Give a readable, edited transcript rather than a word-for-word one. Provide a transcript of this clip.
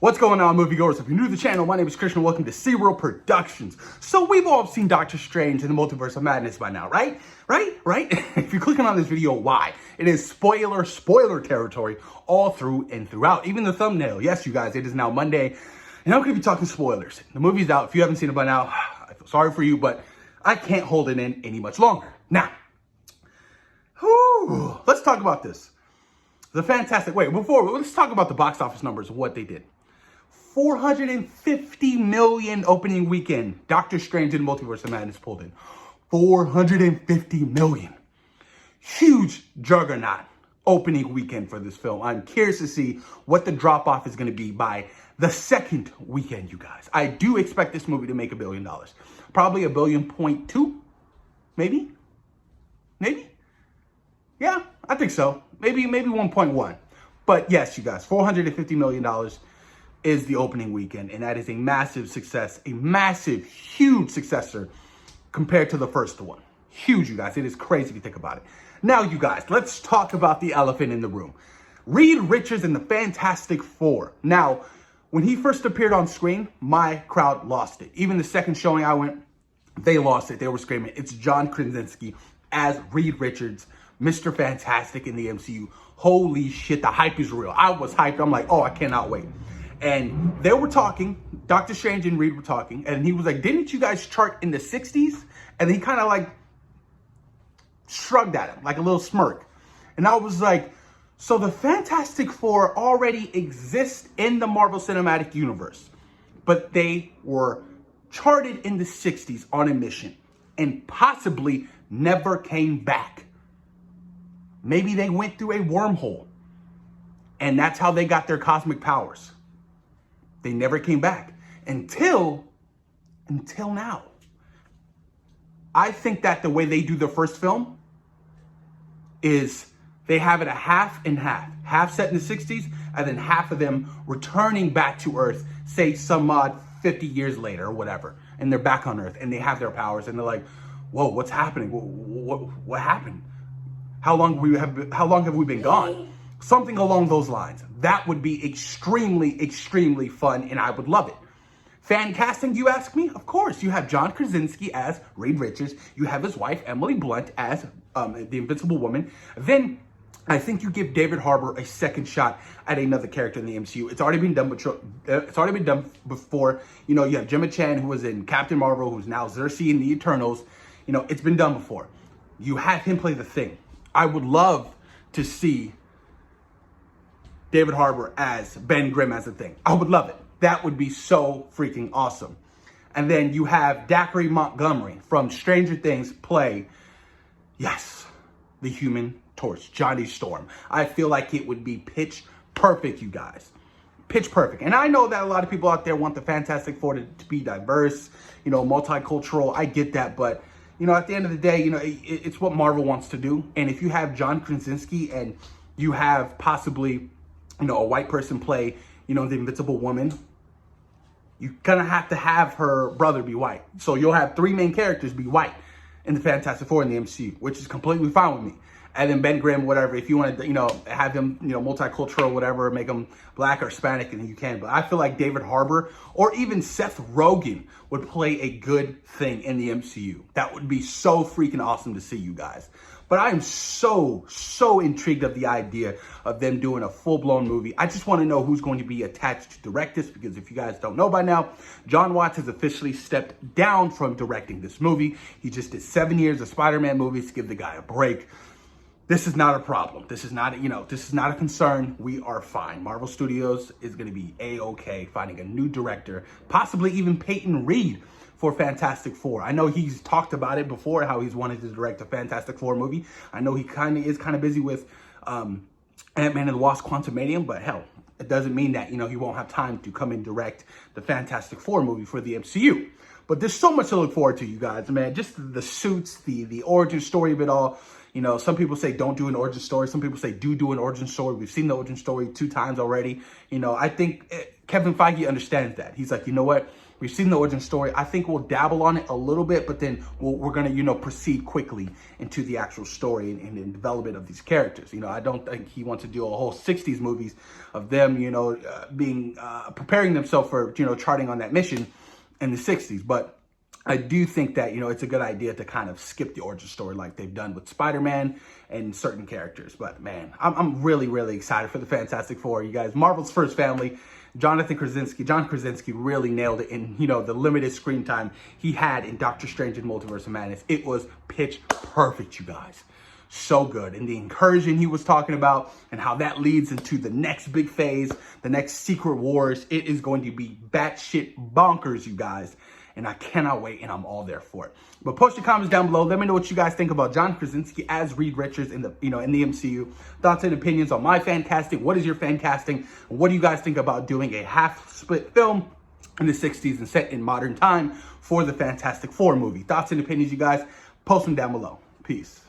What's going on, moviegoers? If you're new to the channel, my name is Christian. Welcome to Serial Productions. So we've all seen Doctor Strange in the Multiverse of Madness by now, right? Right? If you're clicking on this video, why? It is spoiler territory all through and throughout. Even the thumbnail. Yes, you guys, it is now Monday, and I'm going to be talking spoilers. The movie's out. If you haven't seen it by now, I feel sorry for you, but I can't hold it in any much longer. Now, let's talk about this. Let's talk about the box office numbers of what they did. 450 million opening weekend. Doctor Strange in the Multiverse of Madness pulled in 450 million. Huge juggernaut opening weekend for this film. I'm curious to see what the drop off is going to be by the second weekend, you guys. I do expect this movie to make $1 billion. Probably $1.2 billion, maybe. Yeah, I think so. Maybe 1.1. But yes, you guys, $450 million is the opening weekend, and that is a massive success, a massive, huge successor compared to the first one. Huge, you guys. It is crazy if you think about it. Now, you guys, let's talk about the elephant in the room. Reed Richards and the Fantastic Four. Now, when he first appeared on screen, my crowd lost it. Even the second showing I went, they lost it. They were screaming, it's John Krasinski as Reed Richards, Mr. Fantastic in the MCU. Holy shit, the hype is real. I was hyped. I'm like, oh, I cannot wait. And they were talking, Doctor Strange and Reed were talking, and he was like, didn't you guys chart in the 60s? And he kind of like shrugged at him, like a little smirk. And I was like, so the Fantastic Four already exist in the Marvel Cinematic Universe, but they were charted in the 60s on a mission and possibly never came back. Maybe they went through a wormhole, and that's how they got their cosmic powers. They never came back until now. I think that the way they do the first film is they have it a half and half. Half set in the 60s, and then half of them returning back to Earth, say some odd 50 years later or whatever. And they're back on Earth, and they have their powers, and they're like, whoa, what's happening? What happened? How long have we been gone? Something along those lines. That would be extremely fun, and I would love it. Fan casting, you ask me? Of course. You have John Krasinski as Reed Richards. You have his wife, Emily Blunt, as the Invincible Woman. Then I think you give David Harbour a second shot at another character in the MCU. It's already been done before. You know, you have Gemma Chan, who was in Captain Marvel, who's now Cersei in the Eternals. You know, it's been done before. You have him play the Thing. I would love to see David Harbour as Ben Grimm as the Thing. I would love it. That would be so freaking awesome. And then you have Zachary Montgomery from Stranger Things play, yes, the Human Torch, Johnny Storm. I feel like it would be pitch perfect, you guys. Pitch perfect. And I know that a lot of people out there want the Fantastic Four to be diverse, you know, multicultural. I get that, but you know, at the end of the day, you know, it's what Marvel wants to do. And if you have John Krasinski and you have possibly, you know, a white person play, you know, the Invincible Woman, you're going to have her brother be white. So you'll have three main characters be white in the Fantastic Four in the MCU, which is completely fine with me. And then Ben Grimm, whatever, if you want to, you know, have him, you know, multicultural, whatever, make him black or Hispanic, and you can. But I feel like David Harbour or even Seth Rogen would play a good Thing in the MCU. That would be so freaking awesome to see, you guys. But I am so intrigued of the idea of them doing a full-blown movie. I just want to know who's going to be attached to direct this, because if you guys don't know by now, John Watts has officially stepped down from directing this movie. He just did 7 years of Spider-Man movies to give the guy a break. This is not a problem. This is not, this is not a concern. We are fine. Marvel Studios is going to be A-okay finding a new director, possibly even Peyton Reed for Fantastic Four. I know he's talked about it before, how he's wanted to direct a Fantastic Four movie. I know he is kind of busy with Ant-Man and the Wasp: Quantumanium, but hell, it doesn't mean that, you know, he won't have time to come and direct the Fantastic Four movie for the MCU. But there's so much to look forward to, you guys, man. Just the suits, the origin story of it all. You know, some people say don't do an origin story. Some people say do an origin story. We've seen the origin story 2 times already. You know, I think Kevin Feige understands that. He's like, you know what? We've seen the origin story. I think we'll dabble on it a little bit, but then we're going to, you know, proceed quickly into the actual story and development of these characters. You know, I don't think he wants to do a whole 60s movies of them, you know, preparing themselves for, you know, charting on that mission in the 60s. But I do think that, you know, it's a good idea to kind of skip the origin story like they've done with Spider-Man and certain characters. But man, I'm really, really excited for the Fantastic Four. You guys, Marvel's first family. John Krasinski really nailed it in, you know, the limited screen time he had in Doctor Strange and Multiverse of Madness. It was pitch perfect, you guys. So good. And the incursion he was talking about and how that leads into the next big phase, the next Secret Wars. It is going to be batshit bonkers, you guys. And I cannot wait, and I'm all there for it. But post your comments down below. Let me know what you guys think about John Krasinski as Reed Richards in the MCU. Thoughts and opinions on my fan casting. What is your fan casting? What do you guys think about doing a half-split film in the 60s and set in modern time for the Fantastic Four movie? Thoughts and opinions, you guys. Post them down below. Peace.